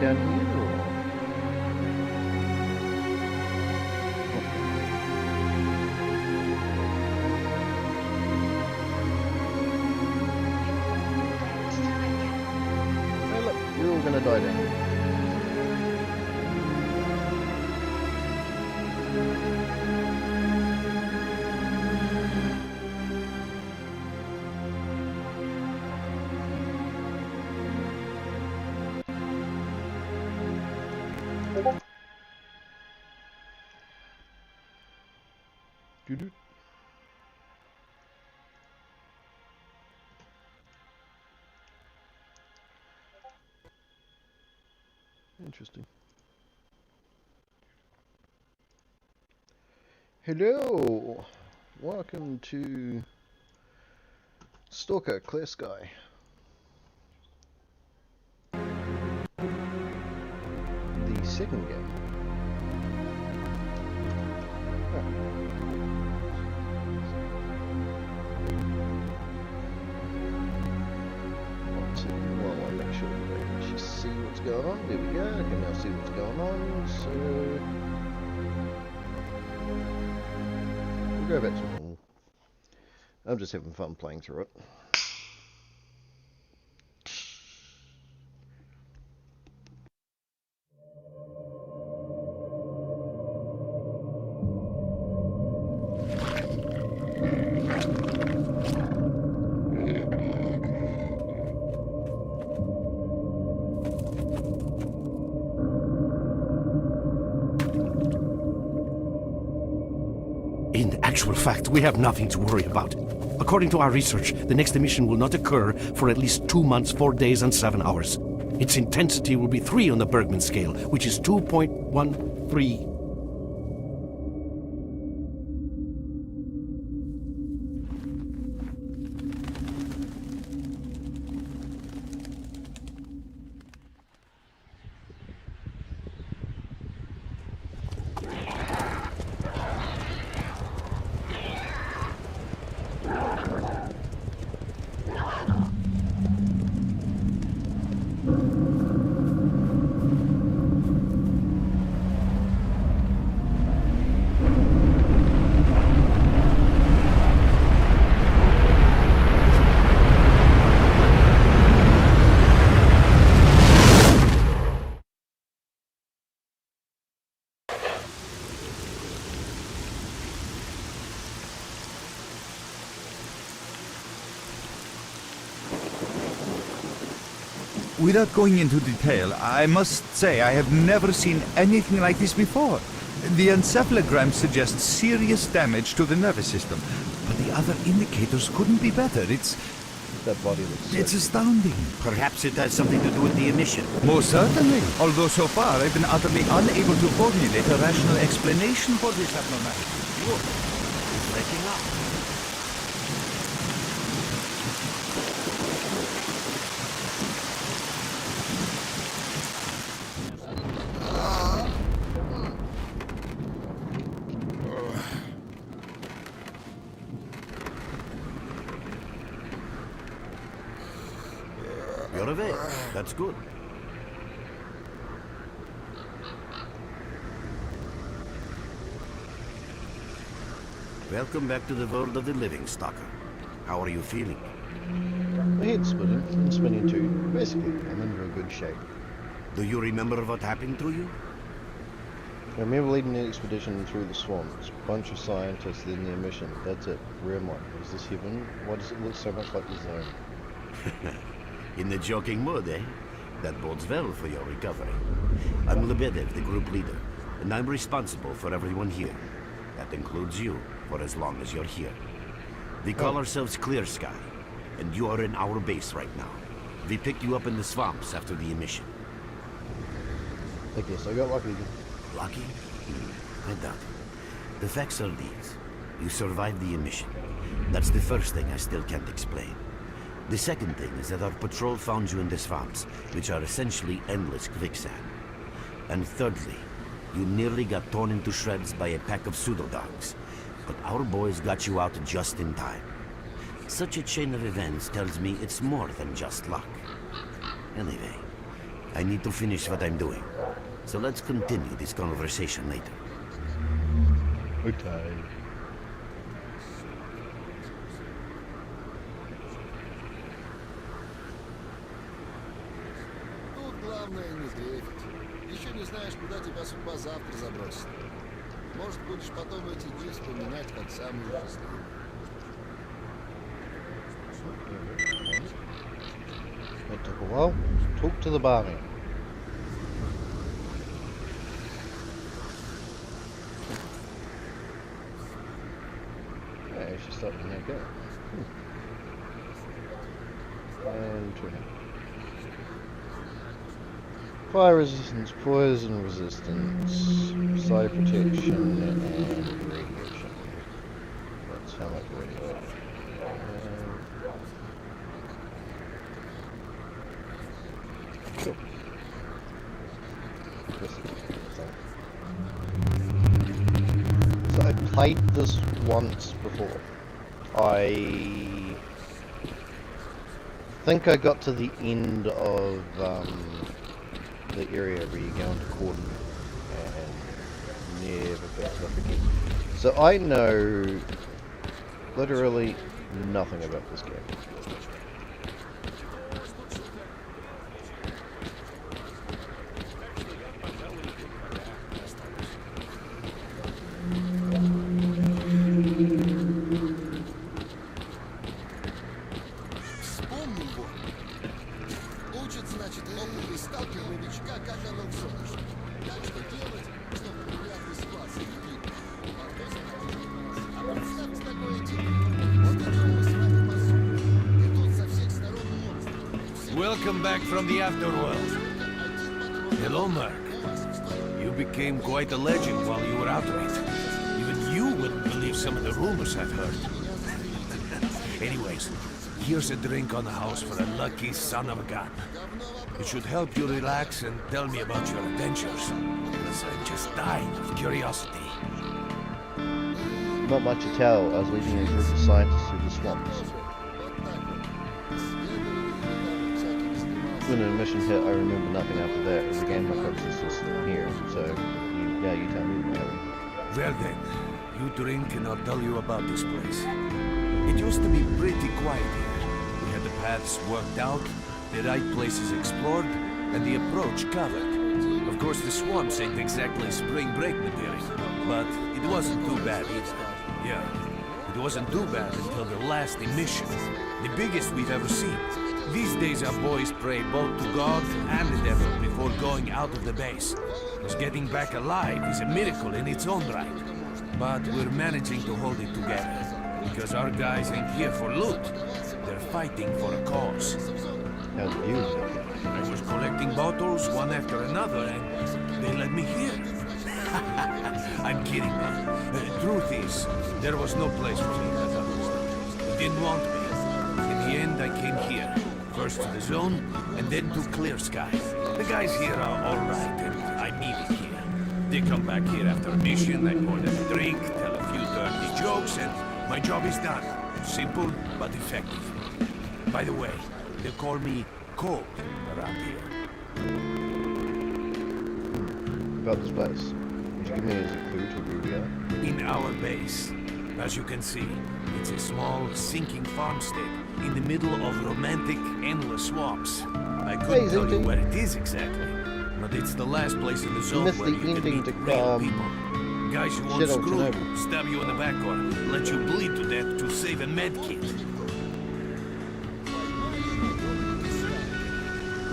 down here, or? Hey look, you're all gonna die down here. Doo-doo. Interesting. Hello! Welcome to S.T.A.L.K.E.R Clear Sky. The second game. Well, I make sure we actually see what's going on. There we go. I can now see what's going on. So we'll go back to normal. I'm just having fun playing through it. In actual fact, we have nothing to worry about. According to our research, the next emission will not occur for at least 2 months, 4 days, and 7 hours. Its intensity will be 3 on the Bergman scale, which is 2.13. Without going into detail, I must say I have never seen anything like this before. The encephalogram suggests serious damage to the nervous system, but the other indicators couldn't be better. That body looks It's astounding. Perhaps it has something to do with the emission. Most certainly. Although so far I've been utterly unable to formulate a rational explanation for this abnormality. Look, it's breaking up. You're awake. That's good. Welcome back to the world of the living, Stalker. How are you feeling? My head's spinning, and spinning too. Basically, I'm in real good shape. Do you remember what happened to you? I remember leading the expedition through the swamps. Bunch of scientists leading their mission. That's it. Where am I? Is this heaven? Why does it look so much like the zone? In the joking mood, eh? That bodes well for your recovery. I'm Lebedev, the group leader, and I'm responsible for everyone here. That includes you, for as long as you're here. We call ourselves Clear Sky, and you are in our base right now. We picked you up in the swamps after the emission. I guess I got lucky. Lucky? I doubt it. The facts are these. You survived the emission. That's the first thing I still can't explain. The second thing is that our patrol found you in the swamps, which are essentially endless quicksand. And thirdly, you nearly got torn into shreds by a pack of pseudo-dogs. But our boys got you out just in time. Such a chain of events tells me it's more than just luck. Anyway, I need to finish what I'm doing. So let's continue this conversation later. Okay. Тут главное не дрейфить. Еще не знаешь, куда тебя судьба завтра забросит. Может, будешь потом эти дни вспоминать как самые счастливые. It took a while. Talk to the barman. Yeah, she's starting to make it. And turn it. Fire resistance, poison resistance, side protection, and radiation. That's how much radiation. Cool. So I played this once before. I think I got to the end of the area where you go into Corden and never picked it up again. So I know literally nothing about this game. Вспомнил вот. Учат, значит, опытный сталкер новичка, как оно в солнышке. Так что делать, чтобы приятный склад закрепить. А представьте такое дело. Вот идем мы с вами по зону. И тут со всех сторон монстры. Welcome back from the afterworld. Hello, Mark. You became quite a legend while you were out of it. Even you wouldn't believe some of the rumors I've heard. Anyways, here's a drink on the house for a lucky son of a gun. It should help you relax and tell me about your adventures. Because I'm just dying of curiosity. Not much to tell. I was leading a group of scientists through the swamps. When an mission hit, I remember nothing after that. I regained my consciousness here. So, you tell me about it. Well then, you drink and I'll tell you about this place. It used to be pretty quiet here. We had the paths worked out, the right places explored, and the approach covered. Of course, the swamps ain't exactly spring break material, but it wasn't too bad either. Yeah, it wasn't too bad until the last emission, the biggest we've ever seen. These days our boys pray both to God and the devil before going out of the base. Because getting back alive is a miracle in its own right. But we're managing to hold it together. Because our guys ain't here for loot. They're fighting for a cause. How did you? I was collecting bottles one after another and they let me here. I'm kidding, man. Truth is, there was no place for me at all. They didn't want me. In the end, I came here. First to the zone, and then to Clear Sky. The guys here are alright, and I need it here. They come back here after a mission, I pour them a drink, tell a few dirty jokes, and my job is done. Simple, but effective. By the way, they call me Cold around here. About this place. Would you give me a clue to where we are? In our base. As you can see, it's a small, sinking farmstead in the middle of romantic, endless swamps. I couldn't tell you where it is exactly, but it's the last place in the zone missed where the you can ending meet to real people. Guys who won't shit on screw you, Chernobyl. stab you in the back or let you bleed to death to save a med kit.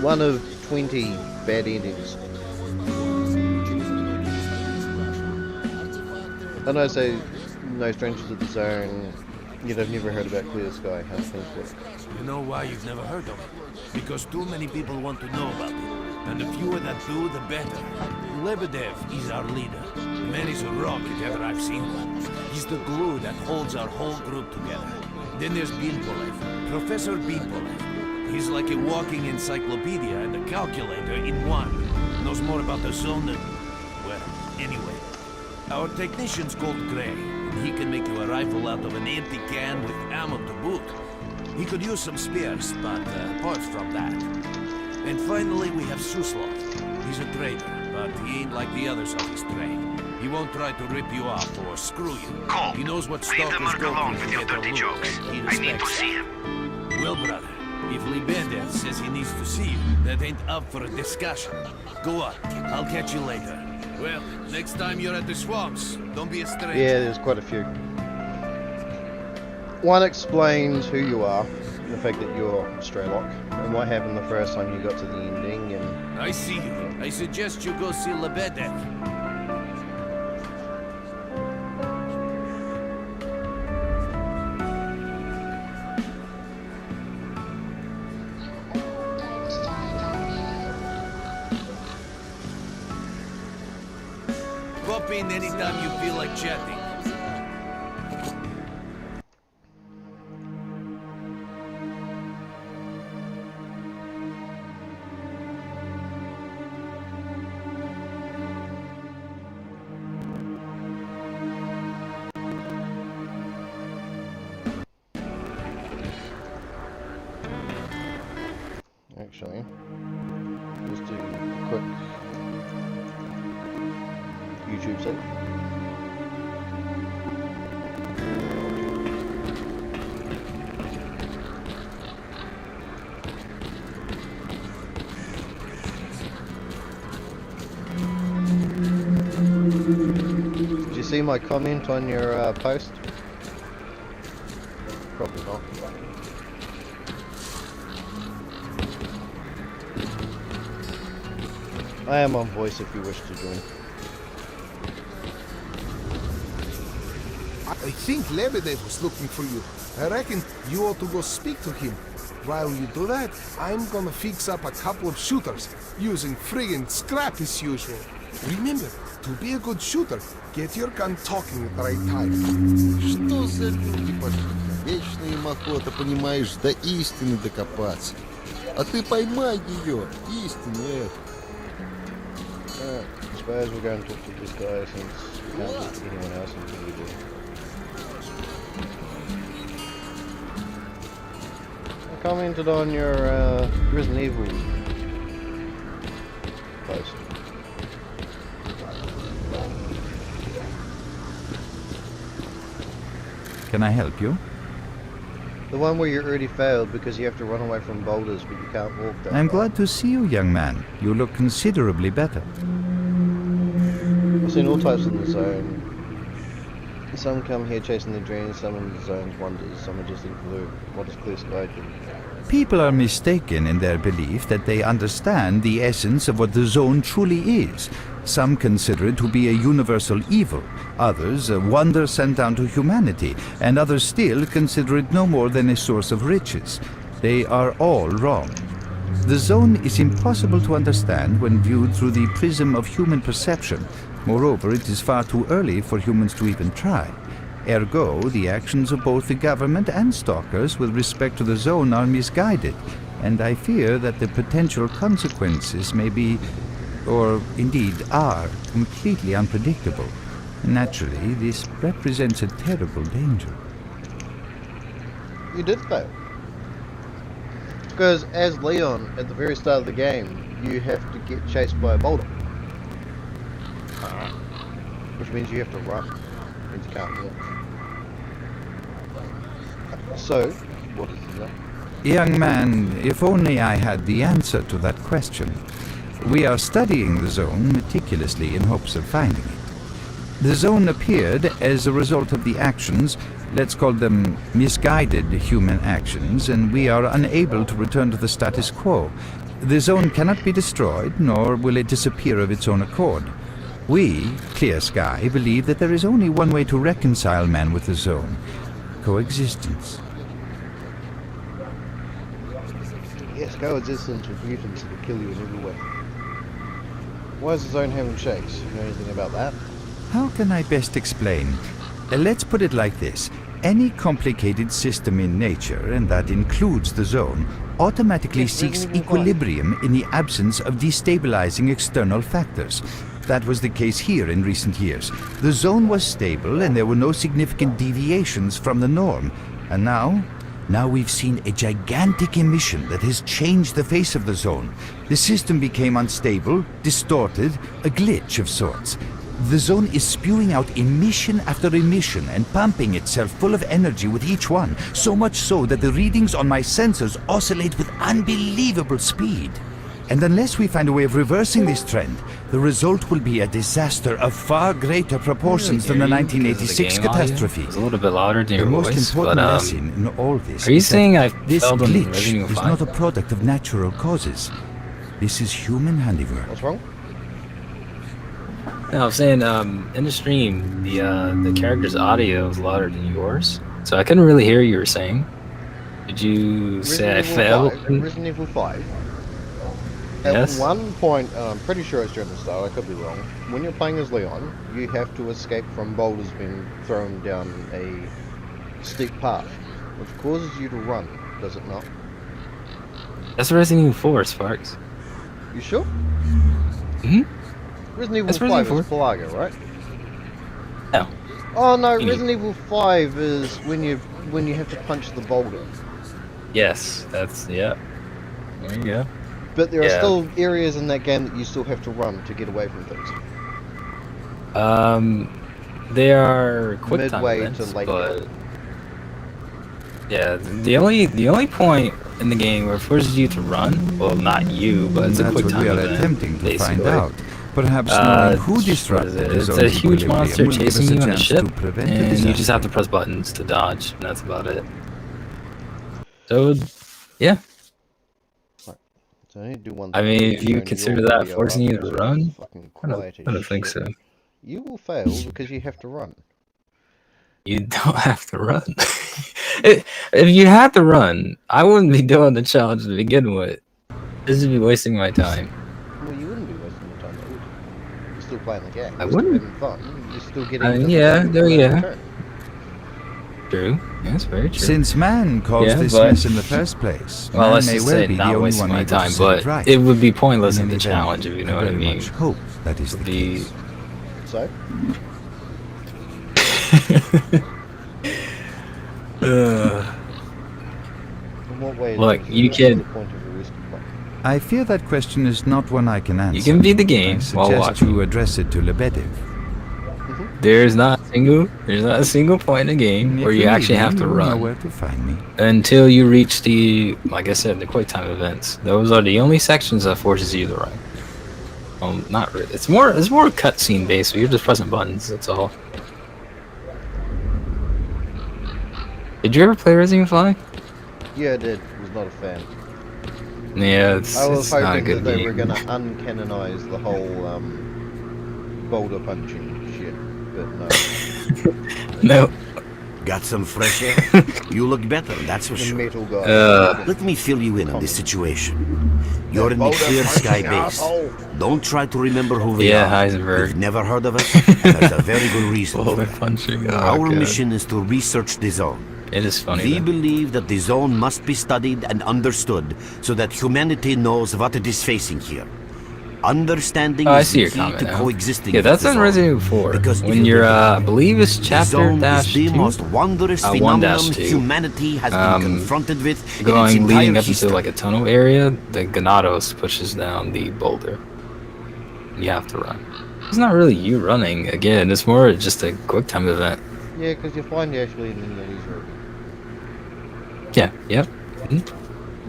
One of 20 bad endings. And I say, no stranger to the zone, yet I've never heard about Clear Sky, how things work. You know why you've never heard of it? Because too many people want to know about it. And the fewer that do, the better. Lebedev is our leader. The man is a rock if ever I've seen one. He's the glue that holds our whole group together. Then there's Bimpolev, Professor Bimpolev. He's like a walking encyclopedia and a calculator in one. Knows more about the zone than... well, anyway. Our technician's called Gray, and he can make you a rifle out of an empty can with ammo to boot. He could use some spares, but apart from that... And finally, we have Suslov. He's a trader, but he ain't like the others on his trade. He won't try to rip you off or screw you. Cole, He knows what leave the stalkers merc go alone through with to your get dirty a loot, jokes. and he I need to respects see it. him. Well, brother, if Lebedev says he needs to see you, that ain't up for a discussion. Go on, I'll catch you later. Well, next time you're at the swamps, don't be a stranger. Yeah, there's quite a few. One explains who you are, the fact that you're S.T.A.L.K.E.R, and what happened the first time you got to the ending, and... I see you. I suggest you go see Lebedev. Pop in anytime you feel like chatting. Actually, just do a quick YouTube save. Did you see my comment on your post? Probably not. I am on voice if you wish to join. I think Lebedev was looking for you. I reckon you ought to go speak to him. While you do that, I'm gonna fix up a couple of shooters, using friggin' scrap as usual. Remember, to be a good shooter, get your gun talking at the right time. Что за люди пошли? Вечная им охота, понимаешь, до истины докопаться. А ты поймай ее, истину эту. I suppose we'll go and talk to this guy since we can't talk to anyone else until we do. I commented on your Resident Evil post. Can I help you? The one where you already failed because you have to run away from boulders but you can't walk that I'm far. glad to see you, young man. You look considerably better. I've seen all types in the zone. Some come here chasing their dreams, some in the zone's wonders, some are just in blue. What does clear sky do? People are mistaken in their belief that they understand the essence of what the zone truly is. Some consider it to be a universal evil, others a wonder sent down to humanity, and others still consider it no more than a source of riches. They are all wrong. The zone is impossible to understand when viewed through the prism of human perception. Moreover, it is far too early for humans to even try. Ergo, the actions of both the government and stalkers with respect to the zone are misguided, and I fear that the potential consequences may be, or indeed are, completely unpredictable. Naturally, this represents a terrible danger. You did fail. Because as Leon, at the very start of the game, you have to get chased by a boulder. Which means you have to run. Means you can't walk. So, what is that? Young man, if only I had the answer to that question. We are studying the zone meticulously in hopes of finding it. The zone appeared as a result of the actions, let's call them misguided human actions, and we are unable to return to the status quo. The zone cannot be destroyed, nor will it disappear of its own accord. We, Clear Sky, believe that there is only one way to reconcile man with the zone: coexistence. Yes, coexistence with mutants that will kill you in every way. Why is the zone having shakes? You know anything about that? How can I best explain? Let's put it like this. Any complicated system in nature, and that includes the zone, automatically Yes, seeks Resident Evil 5. equilibrium in the absence of destabilizing external factors. That was the case here in recent years. The zone was stable and there were no significant deviations from the norm. And now, Now we've seen a gigantic emission that has changed the face of the zone. The system became unstable, distorted, a glitch of sorts. The zone is spewing out emission after emission and pumping itself full of energy with each one, so much so that the readings on my sensors oscillate with unbelievable speed. And unless we find a way of reversing this trend, the result will be a disaster of far greater proportions than the 1986 catastrophe. It's a little bit louder than The your most voice, important but lesson in all this are you is that saying I this failed on glitch Resident Evil is 5? not a product of natural causes. This is human handiwork. What's wrong? No, I'm saying in the stream the character's audio was louder than yours, so I couldn't really hear what you were saying. Did you say I failed? Resident Evil 5. Yes. At one point, I'm pretty sure it's during the start, I could be wrong. When you're playing as Leon, you have to escape from boulders being thrown down a steep path, which causes you to run, does it not? That's Resident Evil 4, Sparks. You sure? Mhm. Resident Evil That's 5 Resident is Pelago, right? No. Oh no, You- Resident Evil 5 is when you have to punch the boulder. Yes, that's yeah. There you go. But there are Yeah. still areas in that game that you still have to run to get away from things. They are quick time Midway to events, late but game. yeah, the only point in the game where it forces you to run, well, not you, but it's a That's quick what time we are event, attempting to find basically. out. Perhaps knowing who what is disrupted it? the It's zone's a huge equilibrium monster will give us chasing a you on a chance ship, to prevent a and you just have to disaster. press buttons to dodge, and that's about it. So, yeah. So I need to do one I thing. mean, if you Turn consider your that video forcing up you to so run, it's fucking quiet I don't as think shit. so. You will fail because you have to run. You don't have to run. If you had to run, I wouldn't be doing the challenge to begin with. This would be wasting my time. Well, you wouldn't be wasting your time, would you? You're still playing the game. I You're still wouldn't. having fun. You're still getting I mean, to yeah, the there- yeah. turn. True. That's very true. Since man caused Yeah, this but- mess in the first place, Well, man let's may just well say be the not only wasting one my able to time, set but it right. it would be pointless In in the any event, challenge, if you know I what I very mean. much hope that is the The case. So? In what way Look, is you this can- the point of a risky play? I fear that question is not one I can answer. You can beat the game I while suggest watching. you address it to Lebedev. There's not a single point in the game where If you need actually me, have to you know run where to find me. until you reach the, like I said, the quick time events. Those are the only sections that forces you to run. Not really. It's more cutscene based. So you're just pressing buttons. That's all. Did you ever play Resident Evil 5? Yeah, I did. Was not a fan. Yeah, it's I was it's not a hoping good that they game. were gonna uncanonize the whole boulder punching shit, but no. No. Got some fresh air? You look better, that's for The sure. metal guy. Let me fill you in on this situation. You're in the Clear Sky base. Don't try to remember who we Yeah, are. Heisenberg. You've never heard of us, and there's a very good reason for that. punching. Our mission is to research the zone. It is funny. We though. believe that the zone must be studied and understood so that humanity knows what it is facing here. Understanding Oh, I is see the your key comment to now. coexisting Yeah, with that's the on zone. Resident Evil 4. Because if When you you're, think I about it, believe it's the chapter zone dash is the 2. most wondrous 1-2. phenomenon humanity has been confronted with in its Going entire leading up history. into like a tunnel area, the Ganados pushes down the boulder. You have to run. It's not really you running. Again, it's more just a quick time event. Yeah, because you find actually in the user. Yeah. Yep.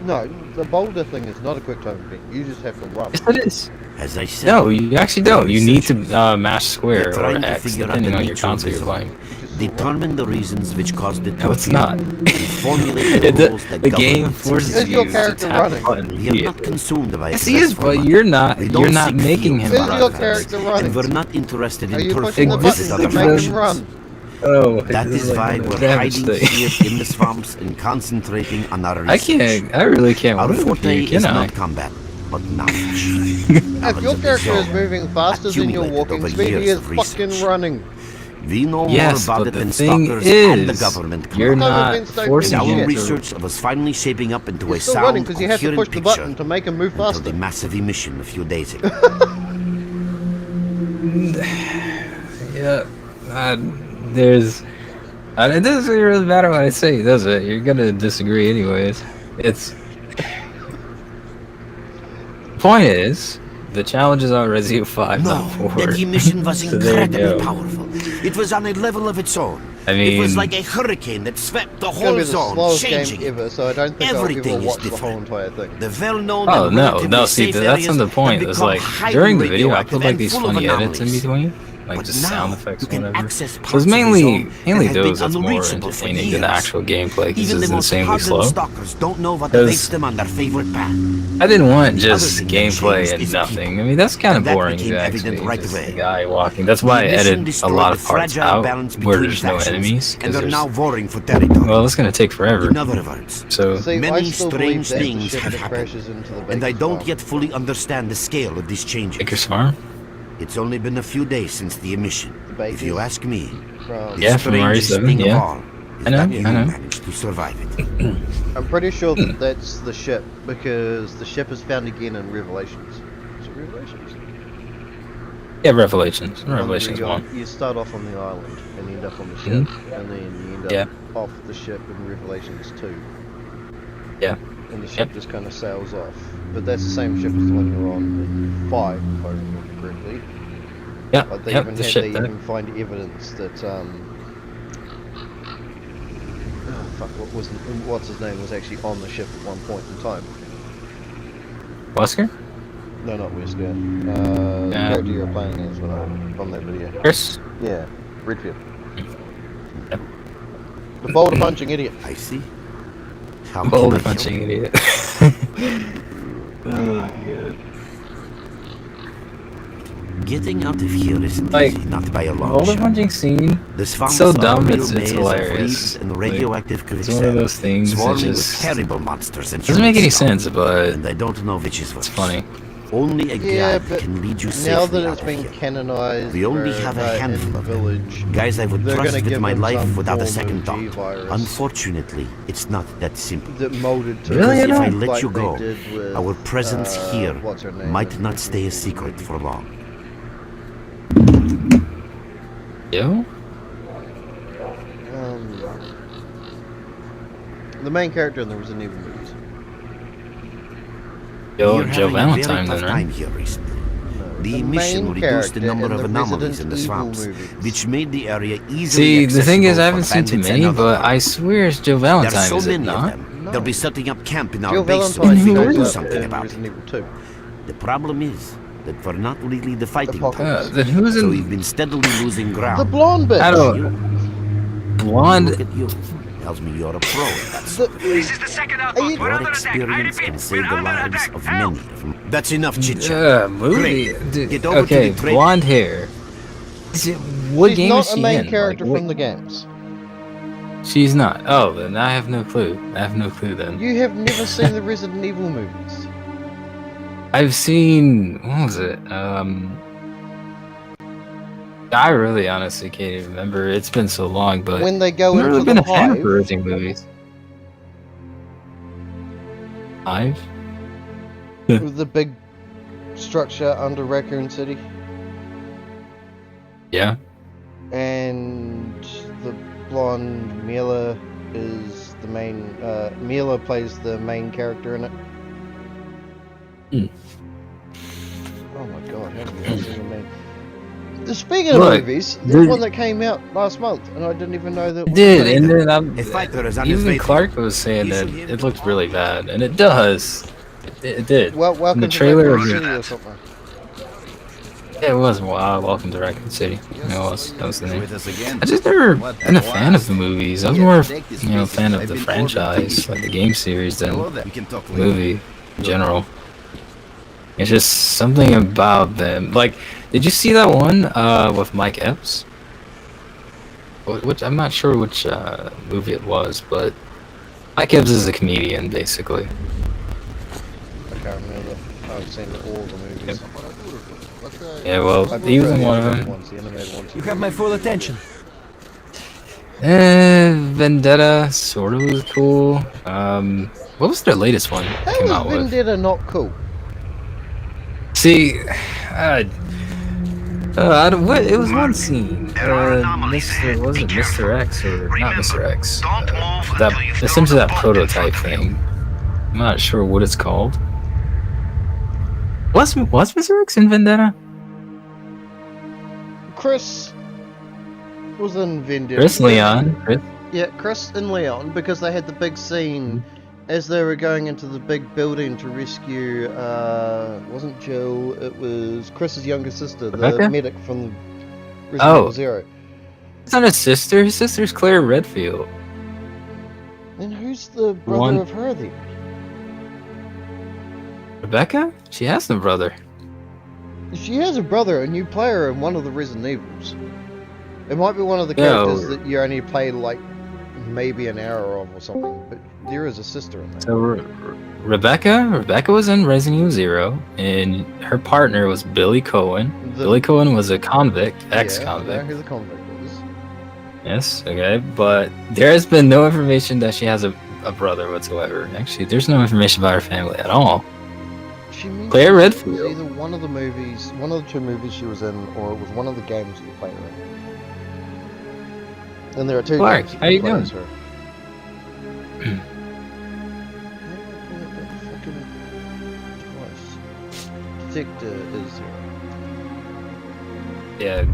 No, the boulder thing is not a quick time event. You just have to run. Yes, it is. As I said, No, you actually don't. You need to mash square You're or trying to X, figure out depending the on your nature of console the you're zone. playing. Determine the reasons which caused it to No, it's appear, not. and formulate the The, rules that the govern game it. forces Is you your to character tap running? the button We are not immediately. consumed by Yes, he is, successful but running. you're not. We don't You're not seek making him fields Is run. your of character battles, running? and we're not interested Are in you perfect pushing the It ones buttons that to other make just- him factions. run? Oh, That is why we're damage hiding thing. here in the swamps and concentrating on our I research. can't. I really can't Our win with forte you, is can I? not combat, but knowledge. If your character is moving faster than your accumulated walking over speed, he years is of fucking research. running. We know Yes, more about but it the than thing stalkers and the is, government you're combined. not Government don't forcing do Our shit. him to. research was finally shaping up into You're a still running sound, because you have to coherent push the picture button to make him move until faster. the massive emission a few days ago. Yeah, there's It doesn't really matter what I say, does it? You're gonna disagree anyways. It's... Point is, the challenges on Resident 5, No, not 4. that emission was So there you incredibly go. powerful. It was on a level of its own. I it was mean... like a hurricane that swept the It's gonna whole be the zone, slowest changing game it. ever, so I don't think Everything I'll ever is watch the whole different. entire thing. The well-known Oh, and no, relatively see, safe that's areas the point. have It's become like, highly during the video, I radioactive put like and these full of funny edits in anomalies. between. Like But just now, sound effects you or can whatever. access So it's parts of the mainly zone that have those been that's more unreachable for entertaining than the years. actual gameplay, because Even it's the most insanely hardened slow. stalkers don't know what 'Cause awaits them on their favorite path. I didn't want The other just thing that gameplay changed and is nothing. people. I mean, that's kind of And that boring, became actually. evident right Just away. a guy walking. That's why I The mission edit a destroyed lot the of parts fragile out balance where between there's no factions, enemies. and 'Cause they're there's... now warring for territory. Well, it's gonna take forever. In other words, So, See, I many still believe strange that's the things ship have that happened, crashes into the and I Baker's don't farm. yet fully understand the scale of these changes. Baker's Farm? It's only been a few days since the emission. If you ask me, From, the Yeah, from Mario strangest 7, thing yeah. of all is I know, that you I know. managed to survive it. I'm pretty sure that that's the ship, because the ship is found again in Revelations. Is it Revelations? Yeah, Revelations. One where Revelations 1. You start off on the island and end up on the ship, and then you end up Yeah. off the ship in Revelations 2. Yeah. And the ship Yep. just kind of sails off. But that's the same ship as the one you're on in 5, if I remember correctly. Yeah, But they yep, the ship they there. even find evidence that oh fuck, what's his name was actually on the ship at one point in time. Wesker? No, not Wesker. The Yeah. character you were playing as from that video. Chris? Yeah, Redfield. Yep. The boulder punching idiot. I see. How Boulder can I help? punching idiot. Oh, good. Getting out of here isn't Like, easy, not by a long Boulder shot. punching scene? This farm so is a dumb, real it's maze of hilarious. reeds and radioactive It's one of those things that swarming with just terrible monsters and doesn't make any human stuff. sense, but And I don't know which is worse. it's funny. Only a Yeah, guide but can lead you safely now that out it's of been here. canonized, We only for, have a handful in of the them. village, Guys I would they're trust gonna with give my them life some without a form second of thought. G-virus Unfortunately, it's not that simple. that molded to Really? Because if I know? let like you they go, did with, our presence here what's her name might in not stay a Resident secret Evil. for long. Yo? The main character in the Resident Evil movies. Yo, You're Joe having a very Valentine tough then, time right? here recently. The The emission main reduced the character number in of the anomalies in Resident the Evil swamps, movies. which made the area easily See, the thing is, I haven't accessible seen too for bandits many, and but other I swear it's Joe There's Valentine, so is it many of not? them. No. They'll be setting up camp in our Joe base so Valentine we can shows do up something in about it. Resident Evil 2. The problem is that we're not really the fighting part. Apocalypse. Then who's So in we've been steadily losing ground. The blonde bitch. I don't- You, blonde? look at you. Tells me you're a pro at that The, sort of thing. This is the second outpost. We're Your under attack. I experience repeat, can we're save the under lives attack. of Help! many of them. That's enough chit-chat. Movie. Dude, Get over to okay, the train. blonde hair. Is it, what she's game not is she a main in? character Like, from the games. She's not. Oh, then I have no clue. I have no clue then. You have never seen the Resident Evil movies. I've seen, what was it? I really honestly can't even remember. It's been so long, but When they go I've never into been the a fan of hive, Resident movies. Hive? with the big structure under Raccoon City, Yeah. and the blonde Mila is the main. Mila plays the main character in it. Hmm. Oh my god, how have you not seen the main? Speaking of Look, movies, there's did- one that came out last month, and I didn't even know that. It was did, made. and then I'm, A fighter is on his even way. Clark was saying that it looked really bad, and it does. It did. Well, welcome the to trailer Raccoon of- City or something. Yeah, it was. Wow, Welcome to Raccoon City. That was the name. With us again. I just never What been a the fan of the was? movies. I was Yeah, more, take this a message. fan of I've the been franchise, ordered. like the game series, than Hello there. We can talk the later. movie in general. It's just something about them. Like, did you see that one with Mike Epps? Which I'm not sure which movie it was, but Mike Epps is a comedian, basically. I can't remember. I've seen all the movies. Yeah, well, I he was in prefer one the of animated them. ones, the animated ones. You have my full attention. Vendetta sort of was cool. What was their latest one that How came is out with? Vendetta not cool? See, I don't, what? It was one scene. Mr. Was it Mr. X or not Mr. X? That essentially that prototype thing. I'm not sure what it's called. Was Mr. X in Vendetta? Chris was in Vendetta. Chris Leon. Chris. Yeah, Chris and Leon, because they had the big scene as they were going into the big building to rescue, it wasn't Jill, it was Chris's younger sister, Rebecca? the medic from Resident Evil Zero. It's not his sister. His sister's Claire Redfield. Then who's the brother One- of her then? Rebecca? She has no brother. She has a brother, and you play her in one of the Resident Evils. It might be one of the characters that you only played like maybe an hour of or something, but there is a sister in there. So Rebecca was in Resident Evil 0, and her partner was Billy Cohen. Billy Cohen was a convict, ex-convict. Yeah, I know who the convict is. Yes, okay, but there has been no information that she has a brother whatsoever. Actually, there's no information about her family at all. She mentioned Claire it Redfield. was either one of the movies, one of the two movies she was in, or it was one of the games that you played her in. And there are two Clark, games how you play doing? as her. How do I pull up that fucking device? Detector is zero. Yeah,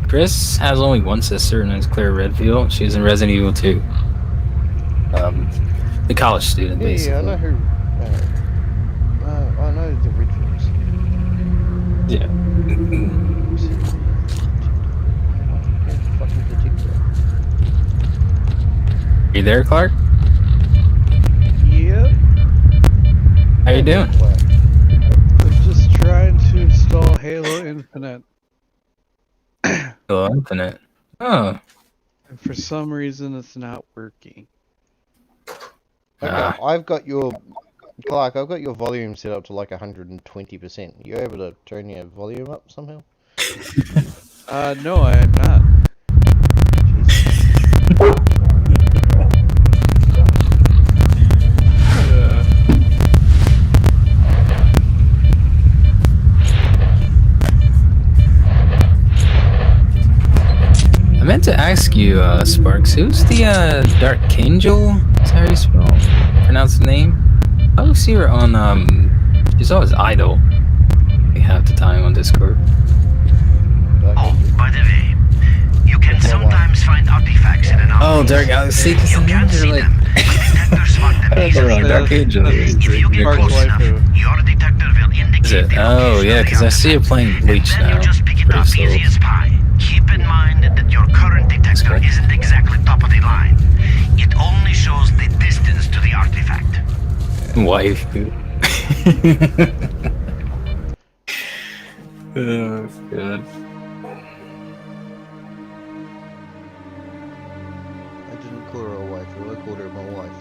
Chris has only one sister, and that's Claire Redfield. She's in Resident Evil 2. The college student, basically. Yeah, I know who. I know the Redfields. Yeah. Fucking detector. You there, Clark? Yep. How you doing? I'm just trying to install Halo Infinite. Hello, Infinite. Oh. And for some reason it's not working. Okay, I've got your Clark. I've got your volume set up to like 120%. You able to turn your volume up somehow? No, I am not. I meant to ask you, Sparks, who's the Dark Angel? Is that how you pronounce the name? I always see her on, she's always idle. We have the time on Discord. Oh, by the way, you can sometimes find artifacts in an Oh, Dark Galaxy, because the names are like... Dark Angel. If you get Mark's close wife enough, who- your detector will indicate Is it? the Oh, location yeah, of the because I see her artifact. playing Bleach And then now. you just pick it Pretty up slow. easy as pie. Keep in mind that your current detector Okay. isn't exactly top of the line. It only shows the distance to the artifact. Wife. Oh, God. I didn't call her a wife. I called her my wife.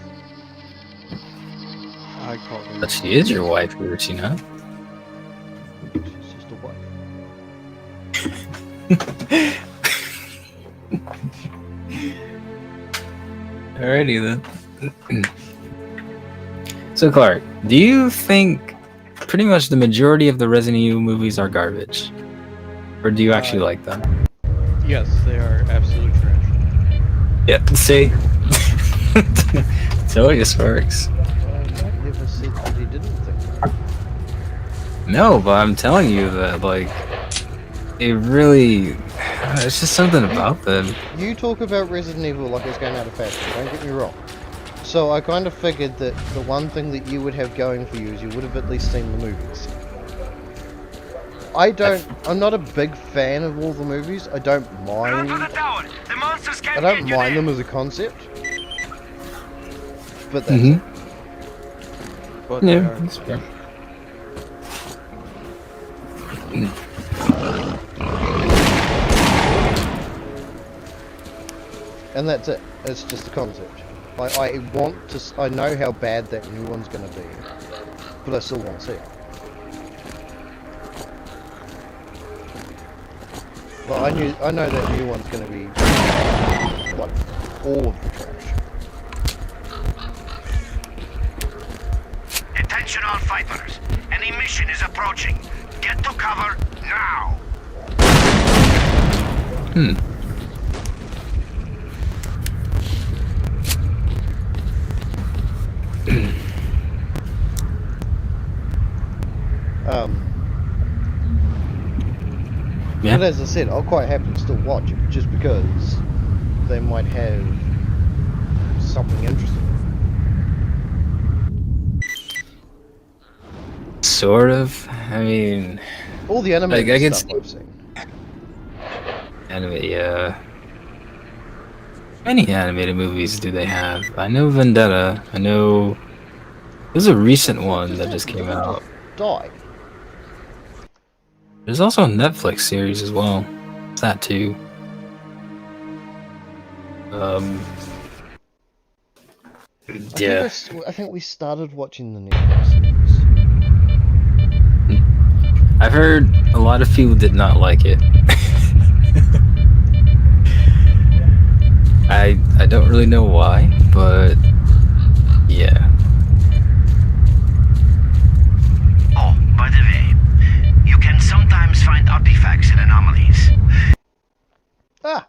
I called her. But she is your wife, is she not? She's just a wife. Alrighty then. So Clark, do you think pretty much the majority of the Resident Evil movies are garbage? Or do you actually like them? Yes, they are absolute trash. Yeah, see? Tell you, Sparks. I never said that he didn't think that. No, but I'm telling you that, like, it really... It's just something about them. You talk about Resident Evil like it's going out of fashion, don't get me wrong. So I kind of figured that the one thing that you would have going for you is you would have at least seen the movies. I'm not a big fan of all the movies. I don't mind them as a concept. But that's it. But they Yeah, are. that's fair. And that's it. It's just a concept. Like, I know how bad that new one's gonna be, but I still want to see it. But I know that new one's gonna be like all of the trash. Attention all fighters. An emission is approaching. Get to cover now. Hmm. Yeah. But as I said, I'll quite happily still watch it, just because they might have something interesting. Sort of. I mean, All the animated I can stuff see I've seen. anime. Yeah. Many animated movies do they have? I know Vendetta. I know there's a recent one that just came out. Die. There's also a Netflix series as well. It's that too. Yeah. I think we started watching the Netflix series. I've heard a lot of people did not like it. I don't really know why, but yeah. Oh, by the way, you can sometimes find artifacts in anomalies. Ah!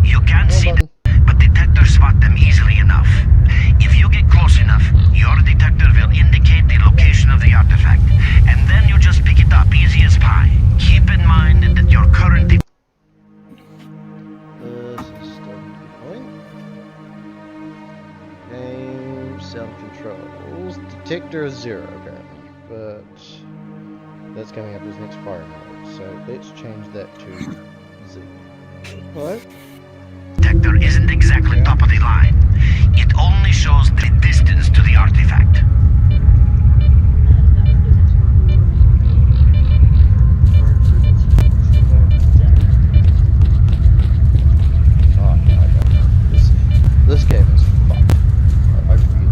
You can't Wrong see them, button. but detectors spot them easily enough. If you get close enough, your detector will indicate the location of the artifact, and then you just pick it up easy as pie. Keep in mind that your current This is starting to point. Aim, sound controls. Detector is 0 apparently, but that's coming up as next firing mode. So let's change that to Z. What? detector isn't exactly top of the line. It only shows the distance to the artifact. Oh, no, I don't know. This game is fucked. I really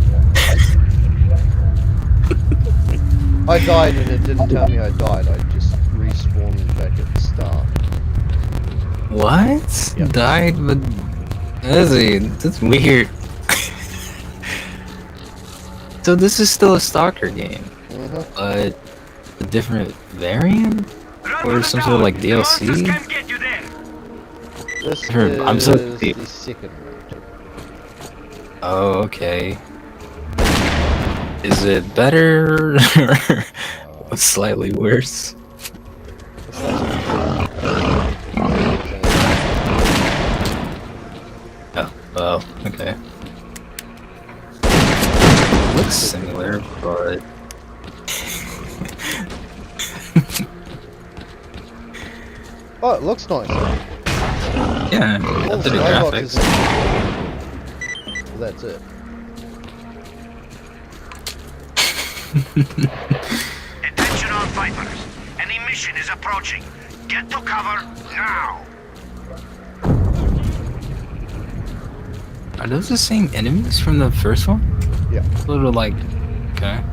don't. I died and it didn't tell me I died. I just respawned back at the start. What? Yep. Died, but that's weird. So this is still a stalker game, but a different variant, or some sort of like DLC. This I'm so is confused. the second mode. Oh, okay. Is it better or slightly worse? Oh, okay. Looks similar, but Oh, it looks nice. yeah, All the updated skyboxes. graphics. Well, that's it. Attention all fighters. An emission is approaching. Get to cover now. Are those the same enemies from the first one? Yeah. A little like, okay.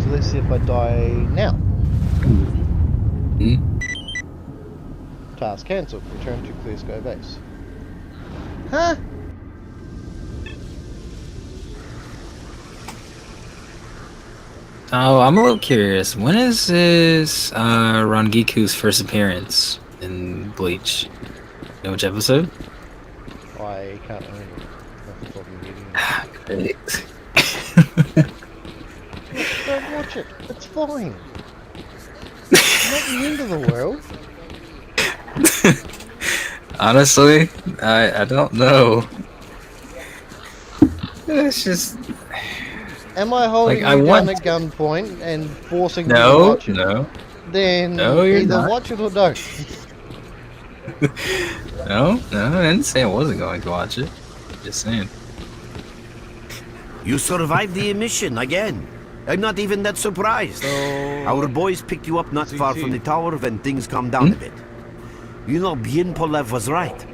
So let's see if I die now. Hmm? Task cancelled. Return to clear sky base. Huh? Oh, I'm a little curious. When is this Rangiku's first appearance in Bleach? You know which episode? I can't remember. Off the top of my head. Great. Don't watch it. It's fine. It's not the end of the world. Honestly, I don't know. It's just Am I holding Like, I you down want at gunpoint and forcing you to no, watch it? no, Then No, you're either not. watch it or don't. no. I didn't say I wasn't going to watch it. Just saying. You survived the emission again. I'm not even that surprised. Our boys picked you up not far from the tower when things calmed down a bit. You know, Bien Polev was right.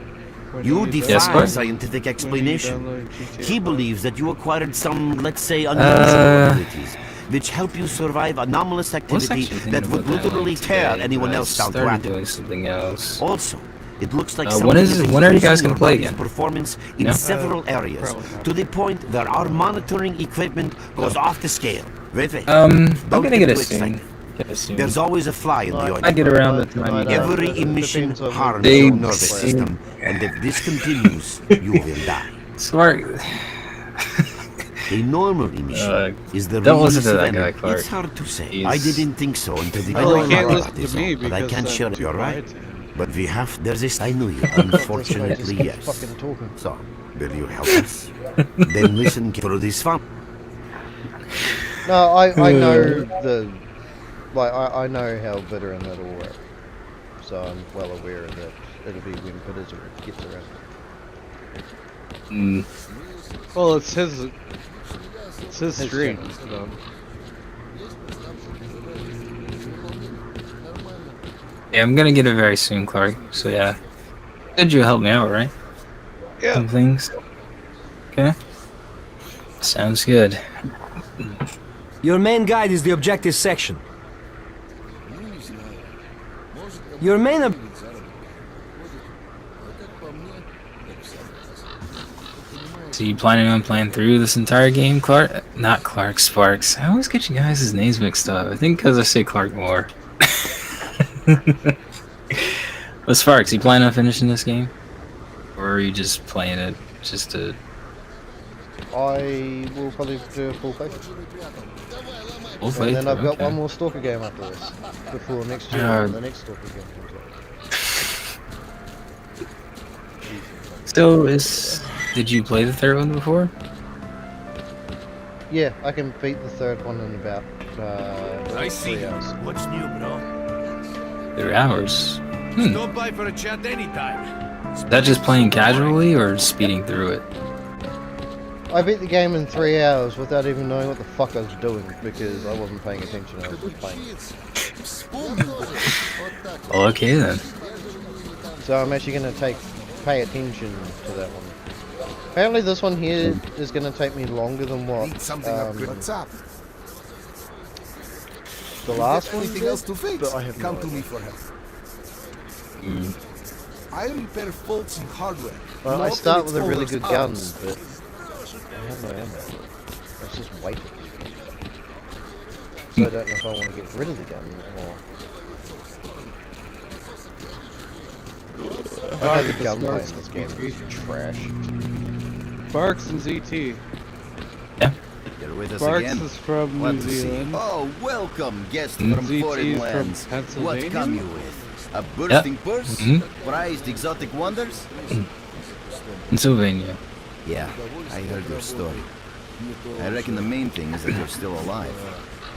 You defy what? scientific explanation. download He GTA believes that you acquired some, let's say, unusual abilities, which help you survive anomalous I was activity actually thinking that would about that literally today, tear anyone but I else down to started atoms. doing something else. Also, It looks like when are you guys gonna play again? Performance in No? several areas, probably not. to the point that our monitoring equipment goes off the scale. Wait. I'm Don't gonna get too it soon. excited. Get it soon. There's always a fly in the Right. ointment. I get around the time you guys. Every It emission depends on harms They- your nervous system, and if this continues, you will die. Smart. A normal emission is the don't release listen to of that guy, energy. Clark. It's hard to say. He's- I didn't think so until the Well, day he I can't heard listen about this to me all, but I because can't I'm share it. too You're right. quiet to him. But we have. There's this. I knew you. That's why I just Unfortunately, keep yes. fucking talking. So, will you help us? Then listen through this fun. No, I know the, like, I know how bitter and that'll work. So I'm well aware of that. It'll be when bitter gets around. Mm, Well, it's his stream. channel. So. yeah, I'm gonna get it very soon, Clark. So yeah, said you help me out, right? Yeah. Some things. Okay. Sounds good. Your main guide is the objective section. Your main ob- So you planning on playing through this entire game, Clark? Not Clark, Sparks. I always get you guys' names mixed up. I think because I say Clark more. But Sparks, you plan on finishing this game? Or are you just playing it just to... I will probably do a full playthrough. Full And then I've playthrough, got okay. one more Stalker game after this. Before next year, Uh, when the next Stalker game comes out. So did you play the third one before? Yeah, I can beat the third one in about I see 3 you. hours. What's new, bro? 3 hours. Stop by for a chat anytime. Is that just playing casually or speeding through it? I beat the game in 3 hours without even knowing what the fuck I was doing because I wasn't paying attention. I was just playing. Well, okay then. So I'm actually going to pay attention to that one. Apparently this one here is going to take me longer than what Need something upgrade. What's up? the last one Anything did, else to fix? but I have Come no to idea. me for help. I repair faults in hardware. Well, I Not start in with a really its good owner's gun, arms. but I have no ammo. It's just waiting. So I don't know if I want to get rid of the gun or... I know the gunplay in this game is trash. Sparks and ZT. You're with us Sparks again. is from What New to see? Zealand. Oh, welcome, guest Mm. from ZT foreign is from lands. Pennsylvania? What come you with? A bursting purse? Mhm. Prized exotic wonders? Pennsylvania. Yeah, I heard your story. I reckon the main thing is that you're still alive.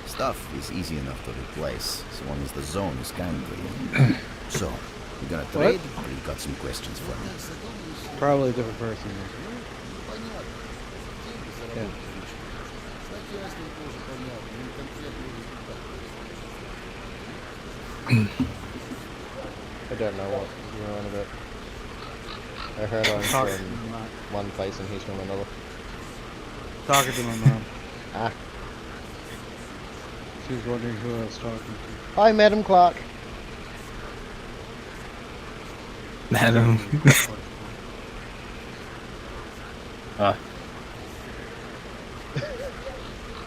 Stuff is easy enough to replace, so long as the zone is kind to you. So, you gonna trade, or you got some questions for me? Probably a different person. Yeah. I don't know what you're on about. I heard I'm from one place and he's from another. Talking to my mom. Ah. She was wondering who I was talking to. Hi, Madam Clark. Madam.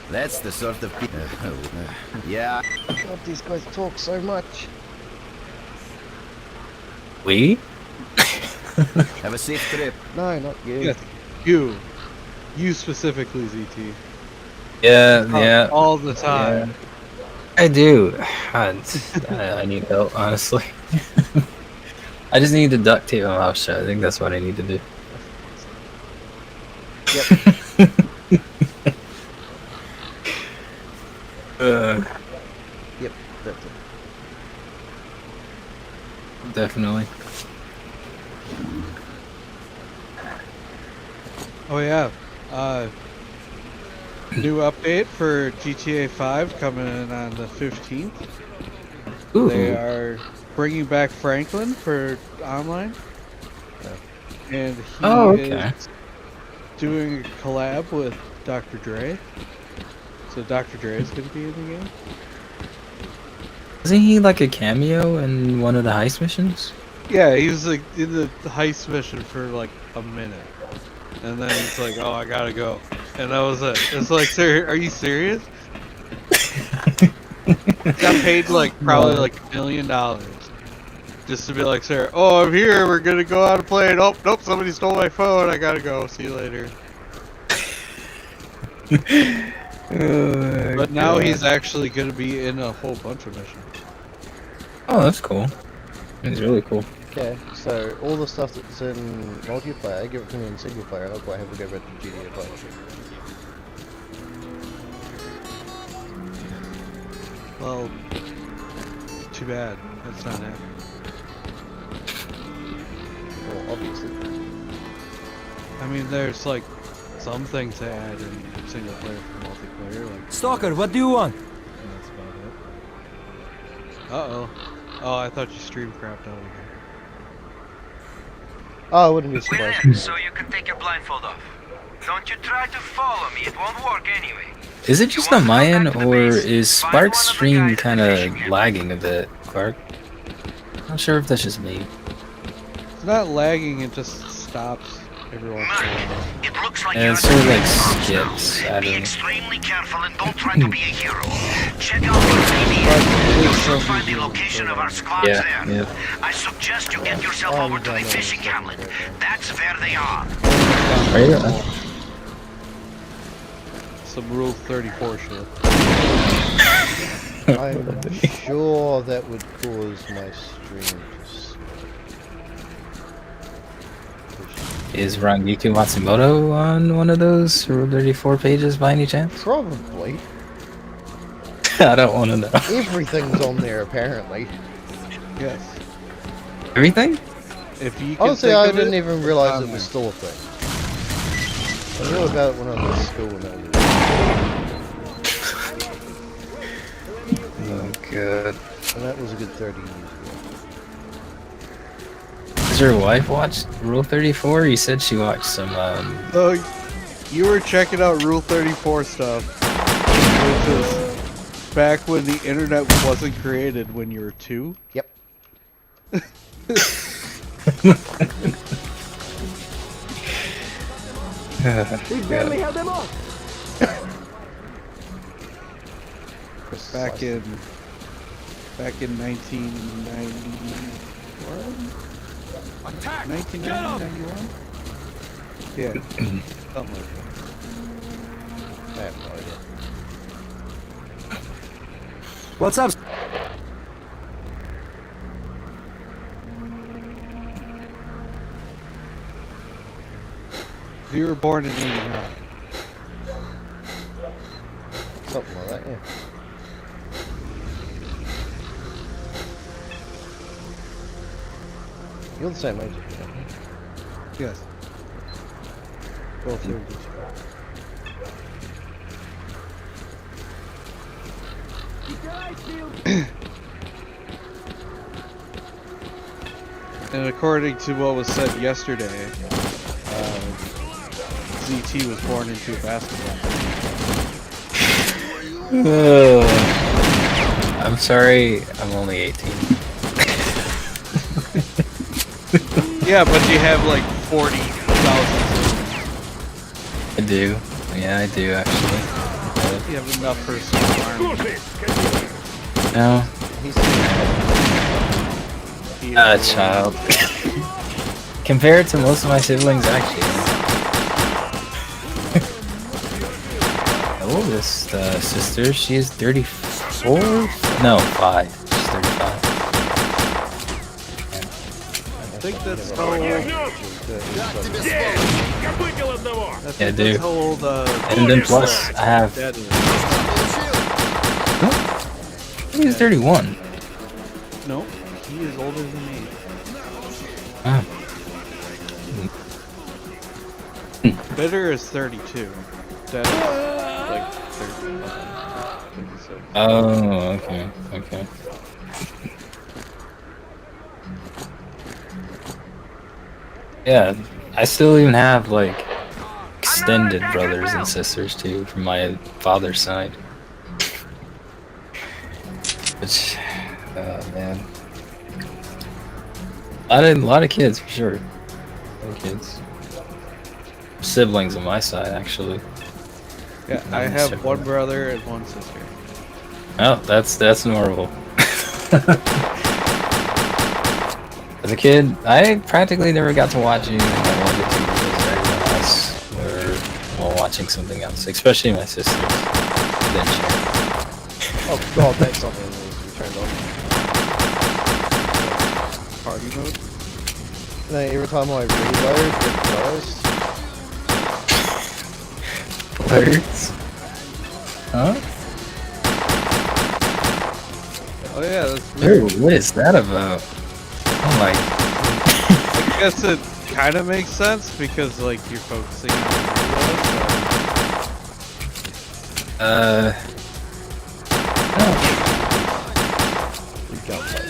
That's the sort of people. Yeah. God, these guys talk so much. We? Have a safe trip. No, not you. Yes, you. You specifically, ZT. Yeah. All the time. I do. I need help, honestly. I just need to duct tape my mouth shut. I think that's what I need to do. Yep. Yep, that's it. Definitely. Oh yeah. New update for GTA 5 coming in on the 15th. Ooh. They are bringing back Franklin for online. And he Oh, okay. is doing a collab with Dr. Dre. So Dr. Dre is going to be in the game. Isn't he like a cameo in one of the heist missions? Yeah, he was like in the heist mission for like a minute, and then it's like, oh, I gotta go, and that was it. It's like, sir, are you serious? Got paid like probably like $1 million just to be like, sir, oh, I'm here. We're gonna go on a plane. Oh, nope, somebody stole my phone. I gotta go. See you later. But now he's actually gonna be in a whole bunch of missions. Oh, that's cool. It's really cool. Okay, so all the stuff that's in multiplayer, give it to me in single player, I'll quite have to go back to GTA player. Well, too bad. That's not happening. Well, obviously. I mean, there's like some things to add in single player for multiplayer, like Stalker, what do you want? and that's about it. Uh-oh. Oh, I thought you stream crapped out again. Oh, I wouldn't be surprised. So you can take your blindfold off. Don't you try to follow me, it won't work anyway. Is it just on my end, or is Spark's stream kind of lagging a bit, Clark? Not sure if that's just me. It's not lagging, it just stops every once in a while. It looks like And it sort of like skips. I Be don't know. extremely careful and don't try to be a hero. Check out your PDA. You should find the location of our squads Yeah, there. yeah. I suggest you get yourself over to the fishing hamlet. That's where they are. Are you? Some Rule 34 shit. I'm sure that would cause my stream to stop. Is Rangiku Matsumoto on one of those Rule 34 pages by any chance? Probably. I don't want to know. Everything's on there, apparently. Yes. Everything? If you can Honestly, think I of didn't it, even realize on it there. was still a thing. I knew about it when I was at school and that was Oh, good. and that was a good 30 years ago. Does your wife watch Rule 34? You said she watched some, Oh, you were checking out Rule 34 stuff, which is back when the internet wasn't created when you were 2. Yep. Held them off. Back in 1991? Attack! 1991? Yeah, something like that. I have no idea. What's up? You were born in 89. Something like that, yeah. You're the same age as me, aren't you? Yes. Both are. And according to what was said yesterday, ZT was born into a basketball. I'm sorry, I'm only 18. Yeah, but you have like 40,000. I do. Yeah, I do actually. You have enough for a small army. No, He a is child. Compared to most of my siblings, actually. The oldest sister, she is 34? No, 5. She's 35. I think that's how old. Yeah, I do. That's how old. And then plus, I have. Dad is. I think he's 31. No, he is older than me. Oh. Bitter is 32. Dad is like 36. Oh, okay, okay. Yeah, I still even have like extended brothers and sisters too from my father's side. Which, man. A lot of kids for sure. Kids. Siblings on my side, actually. Yeah, I have one brother and one sister. Oh, that's normal. As a kid, I practically never got to watch anything I wanted to because everyone else were well, watching something else, especially my sisters. Didn't share. Oh god, that's something that needs to be turned on. Party mode? No, every time I reload, it dies. Birds? Huh? Oh yeah, that's weird. Ooh, what is that about? Oh my. I guess it kind of makes sense because like you're focusing on the reload, No. We got that.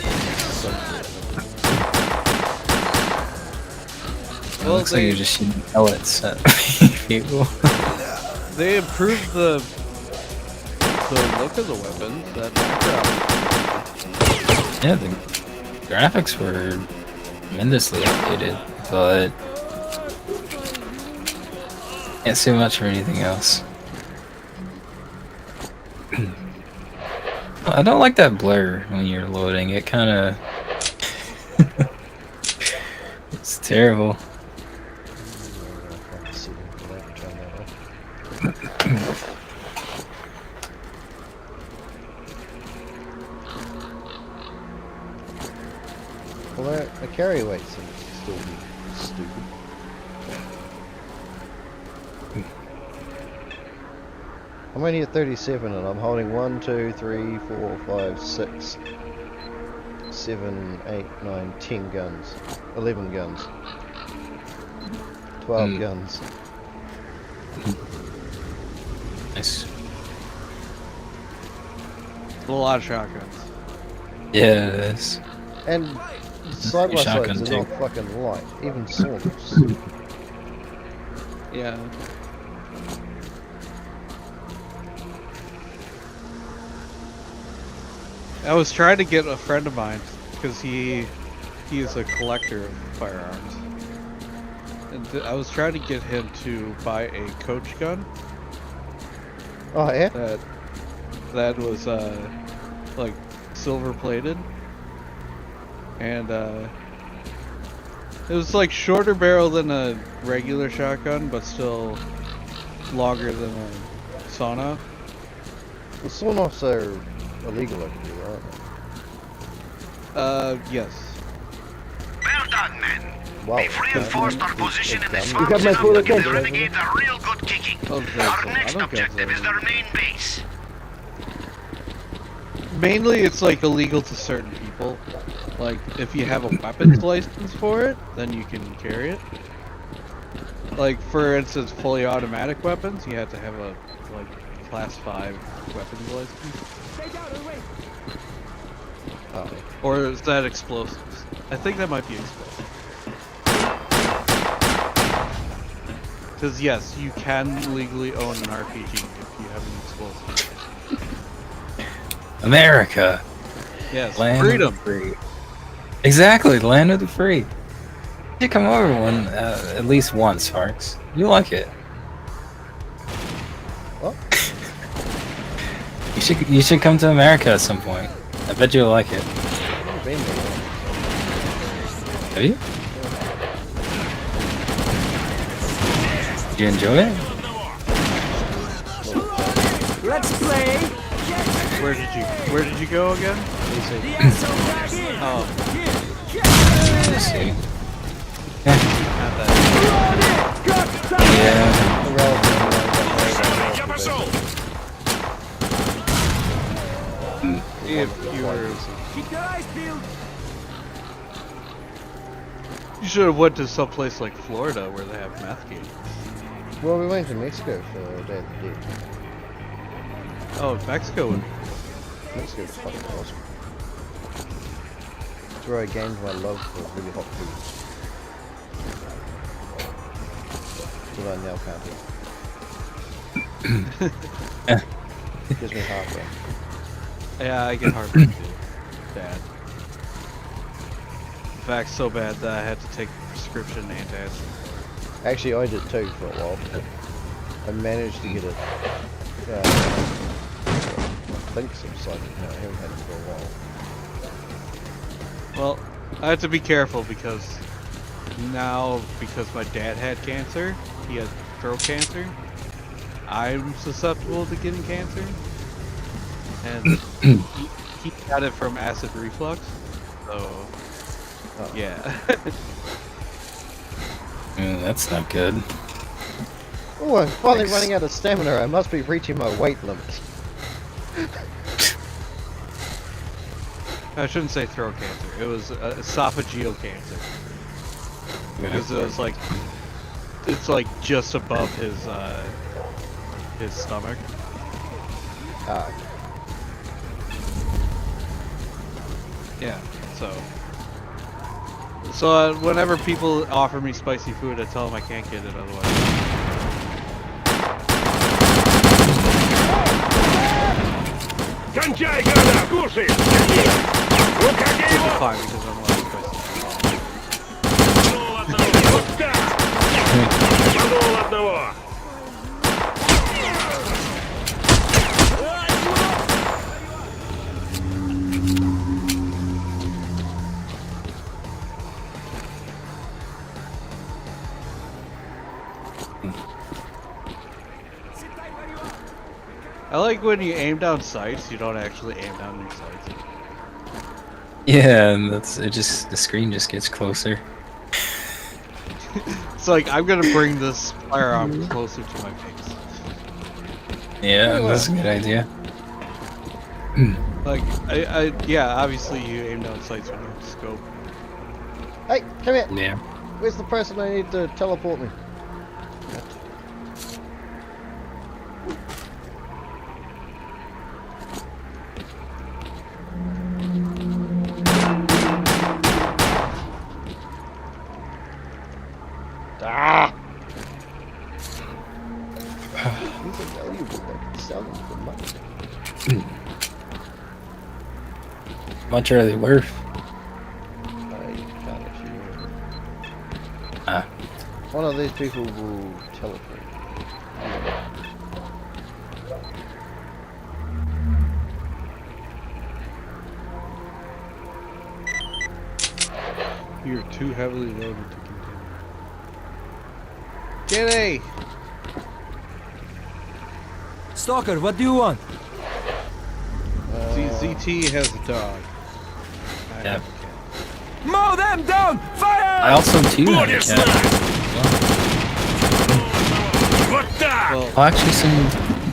Well, looks like you're just shooting pellets at people. they improved the look of the weapons. That background. Yeah, the graphics were tremendously updated, but can't say much for anything else. I don't like that blur when you're loading. It kind of it's terrible. Well, the carry weight seems to still be stupid. I'm only at 37 and I'm holding 1, 2, 3, 4, 5, 6, 7, 8, 9, 10 guns. 11 guns. 12 guns. Nice. A lot of shotguns. Yeah, it is. And side by Shotgun sides are not too. fucking light. Even swords. Yeah. I was trying to get a friend of mine because he is a collector of firearms, and I was trying to get him to buy a coach gun. Oh yeah? That was like silver plated, and it was like shorter barrel than a regular shotgun, but still longer than a sauna. The sawn-offs are illegal over here, aren't they? Yes. Well done, men. Wow. We've reinforced our position in the You swamps got my enough full to give the attention. renegades a real good kicking. Oh, thanks. Our I next don't get objective that. is their main base. Mainly, it's like illegal to certain people. Like, if you have a weapons license for it, then you can carry it. Like, for instance, fully automatic weapons, you have to have a like class 5 weapons license. Oh. Or is that explosives? I think that might be explosives. Because yes, you can legally own an RPG if you have an explosive. America. Yes, Land freedom. of the free. Exactly, the land of the free. You should come over one at least once, Sparks. You like it. What? You should come to America at some point. I bet you'll like it. I've never been there. Have you? Did you enjoy it? Let's play. Where did you go again? Oh, Let's see. not that. Yeah. If you were, Keep your eyes peeled. you should have went to someplace like Florida where they have meth games. Well, we went to Mexico for Day of the Dead. Oh, Mexico would. Mexico's fucking awesome. It's where I gained my love for really hot food. That I now can't eat. Gives me heartburn. Yeah, I get heartburn too. Bad. vax so bad that I had to take prescription antacids. Actually, I did too for a while. I managed to get it. I think subsided. No, I haven't had it for a while. Well, I have to be careful because now, because my dad had cancer, he had throat cancer, I'm susceptible to getting cancer. And he got it from acid reflux, so yeah. That's not good. Oh, I'm finally running out of stamina. I must be reaching my weight limit. I shouldn't say throat cancer. It was esophageal cancer. Because it was like, it's like just above his stomach. Yeah. So whenever people offer me spicy food, I tell them I can't get it otherwise. It's fine because I'm allowed spicy. I like when you aim down sights, you don't actually aim down your sights. Yeah, and the screen just gets closer. It's like, I'm gonna bring this firearm closer to my face. Yeah, that's a good idea. Like, yeah, obviously you aim down sights with no scope. Hey, come here! Yeah. Where's the person I need to teleport me? Ah! These are valuable. I can sell them for money. Much are they worth? I can't actually remember. One of these people will teleport. You're too heavily loaded to continue. Kitty! Stalker, what do you want? ZT has a dog. Yeah. Mow them down! Fire! I also too have a cat. Well, I'll actually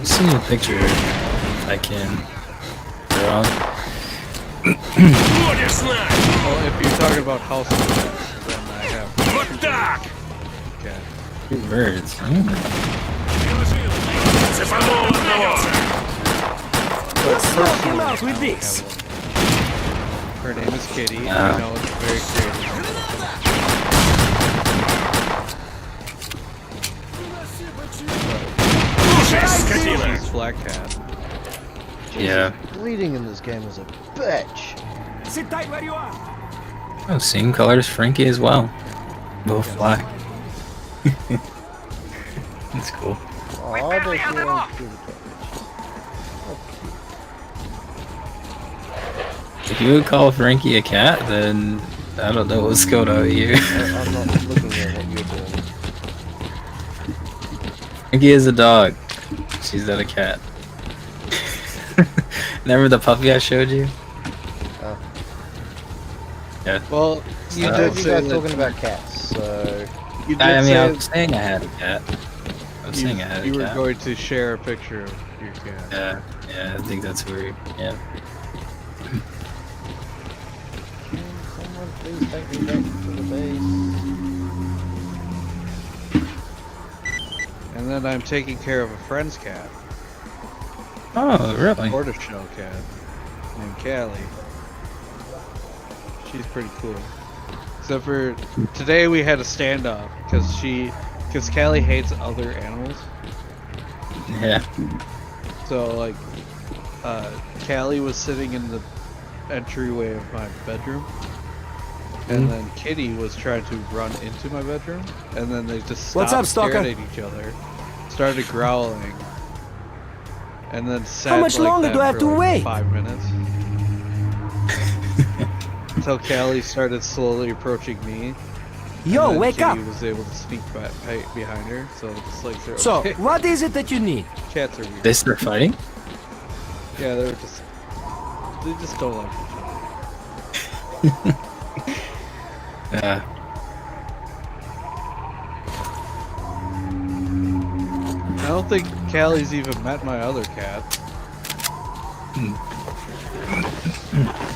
send you a picture if I can. Wrong. Well, if you're talking about house pets, then I have cat. Two birds. Smoke him out with this! Her name is Kitty, and I know it's very creative. She's black cat. Yeah. Bleeding in this game is a bitch. Sit tight where you are! Oh, same color as Frankie as well. Both black. That's cool. Oh, there's one through the cabbage. If you would call Frankie a cat, then I don't know what's going on here. I'm not looking at what you're doing. Frankie is a dog. She's not a cat. Remember the puppy I showed you? Oh. Yeah. Well, you I did you say guys that, talking about cats, so... you did I mean, say I was saying I had a cat. I was saying I had a you were cat. going to share a picture of your cat. Yeah, I think that's weird. Yeah. Someone please take me back to the base. And then I'm taking care of a friend's cat. Oh, really? Tortoise shell cat. Named Callie. She's pretty cool. Except for today we had a standoff because Callie hates other animals. Yeah. So like, Callie was sitting in the entryway of my bedroom, And then Kitty was trying to run into my bedroom, and then they just stopped What's up, and stared stalker? at each other, started growling, and then sat How much like longer that do I have for to like wait? 5 minutes. Until Callie started slowly approaching me. Yo, and then wake Kitty up! was able to sneak back behind her, so it's like they're So, okay. what is it that you need? Cats are weird. They start fighting? Yeah, they just don't like each other. Yeah. I don't think Callie's even met my other cat.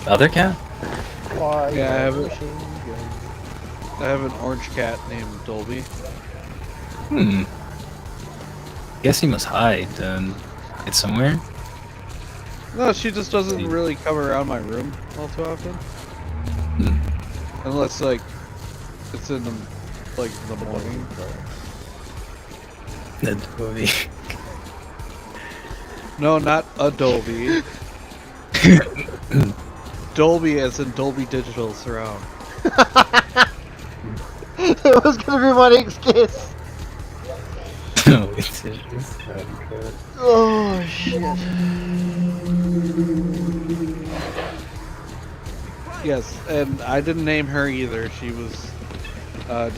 Other cat? Yeah, I have an orange cat named Dolby. Guess he must hide. It's somewhere. No, she just doesn't really come around my room all too often. Unless like it's in the the morning. Adobe. No, not Adobe. Dolby as in Dolby Digital Surround. That was gonna be my next guess. Oh shit. Yes, and I didn't name her either. She was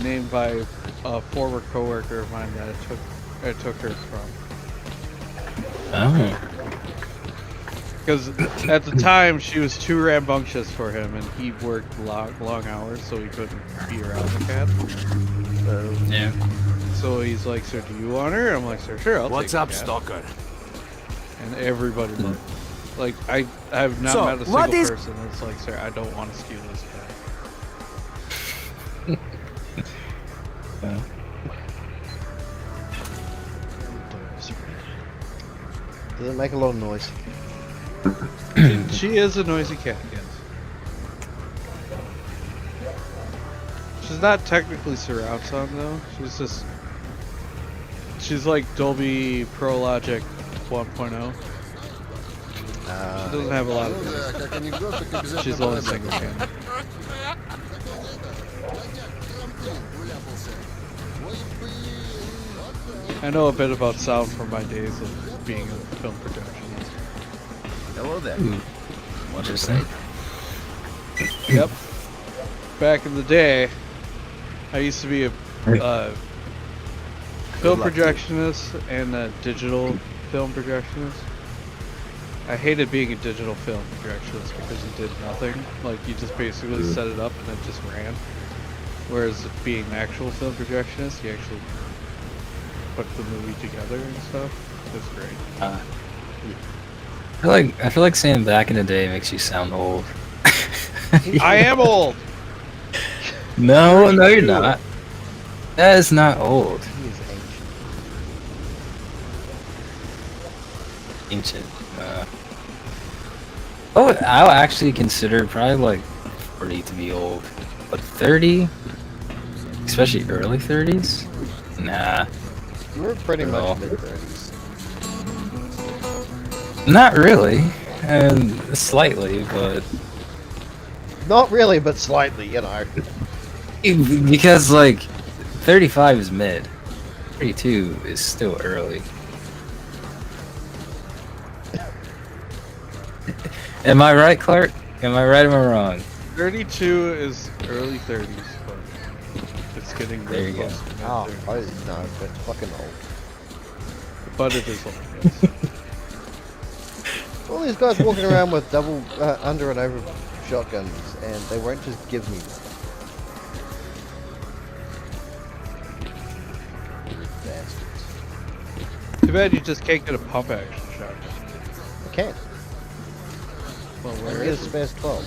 named by a former coworker of mine that I took her from. Oh. Because at the time she was too rambunctious for him, and he worked long hours, so he couldn't be around the cat. Yeah. So he's like, "Sir, do you want her?" I'm like, "Sir, sure, I'll What's take up, the cat." Stalker? And everybody loved it. Like I have not So, met a what single is- person that's like, "Sir, I don't want to steal this cat." Does it make a lot of noise? She is a noisy cat, yes. She's not technically surround sound though. She's like Dolby Pro Logic 1.0. She doesn't have a lot of noise. Как анекдот, так обязательно She's only правда. single channel. I know a bit about sound from my days of being a film projectionist. Hello there. Interesting. Yep. Back in the day, I used to be a film projectionist and a digital film projectionist. I hated being a digital film projectionist because you did nothing. Like, you just basically set it up and it just ran. Whereas being an actual film projectionist, you actually put the movie together and stuff. It's great. I feel like saying back in the day makes you sound old. I am old! No, you're not. That is not old. He is ancient. Ancient. I'll actually consider probably like 40 to be old, but 30, especially early 30s, nah. We're pretty No. much mid-30s. Not really, and slightly, but Not really, but slightly, you know. because like 35 is mid, 32 is still early. Am I right, Clark? Am I right or am I wrong? 32 is early 30s, but it's getting There really you go. close to Oh, mid-30s. no, that's fucking old. But it is old, yes. All these guys walking around with double, under and over shotguns, and they won't just give me one. Bastards. Too bad you just can't get a pump action shotgun. I can't. Well, I where can get a is it? Space 12.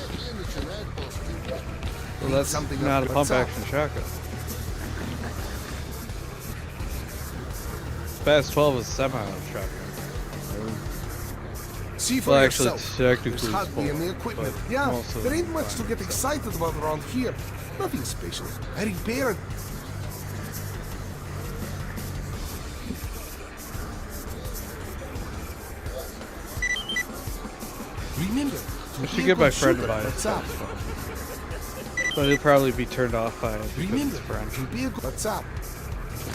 Well, that's Something not a up pump your action shotgun. Spaz 12 is a semi-auto shotgun. See for Well, actually, yourself. technically There's it's hardly full, any equipment. but Yeah, most of there it ain't is much to fine. get excited about around here. Nothing special. I repair it. Remember, I should get my friend to buy it. What's up? But it'll probably be turned off by because Remember, it's French. to be a good... What's up?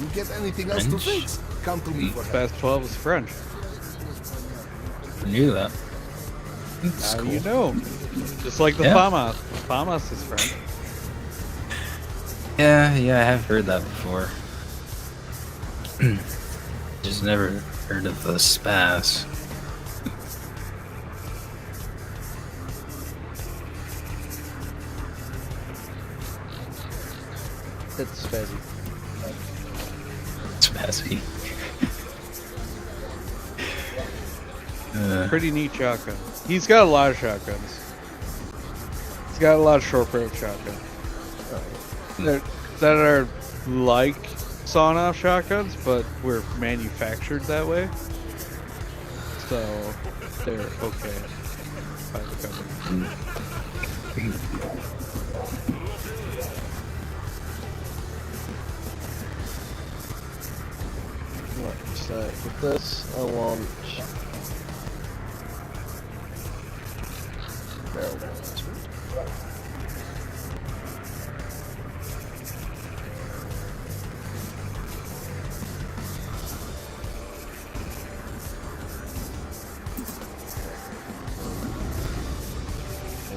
You get anything else to French? fix? Come to me for help. Fast 12 is French. I knew that. That's How cool. you know? Just like the Yeah. FAMAS. FAMAS is French. Yeah, I have heard that before. Just never heard of the SPAS. It's spazzy. Spazzy. Pretty neat shotgun. He's got a lot of shotguns. He's got a lot of short barrel shotguns. That are like sawn-off shotguns, but were manufactured that way. So they're okay by the company. Right, so with this, I want barrel attachment.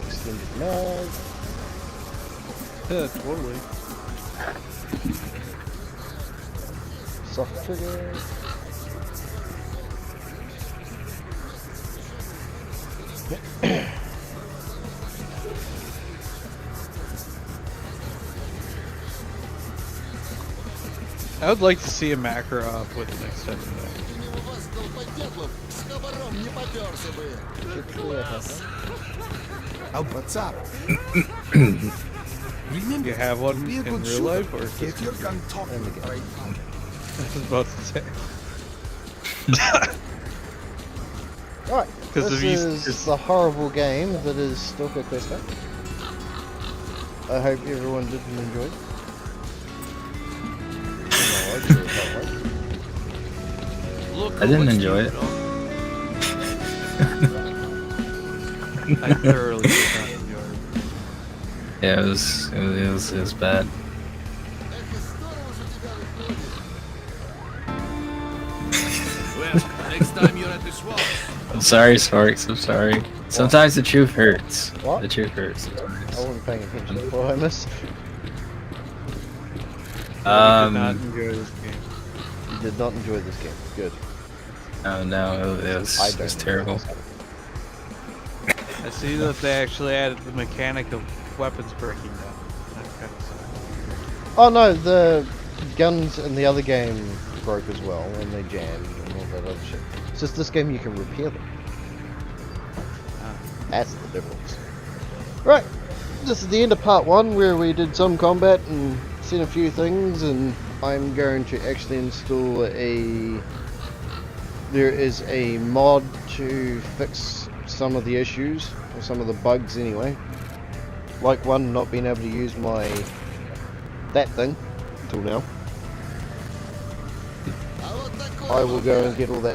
Extended mag. Yeah, totally. Soft trigger. I would like to see a macro op with an extended mag. У вас долпотеплов с товаром не попёрся бы. Oh, what's up? Remember, You have one be a in good real shooter. life, or Get your gun talking And again. right now. I was about to say. Alright, 'Cause this if you- is the horrible game that is Stalker Quest. I hope everyone did enjoy it. No, I sure as hell I didn't enjoy it. I thoroughly did not enjoy it. Yeah, it was bad. Эх, и здорово же тебя выходит. Well, next time you're at the swamp. I'm sorry, Sparks. I'm sorry. Sometimes the truth hurts. What? The truth hurts. I wasn't paying attention before I missed. I did not enjoy this game. You did not enjoy this game. Good. Oh no, it was terrible. I see that they actually added the mechanic of weapons breaking down. That kind of sucks. Oh no, the guns in the other game broke as well, and they jammed and all that other shit. It's just this game you can repair them. That's the difference. Right, this is the end of part 1 where we did some combat and seen a few things, and I'm going to actually install there is a mod to fix some of the issues, or some of the bugs anyway. Like one, not being able to use that thing until now. А вот такой I will вот go я. and get all that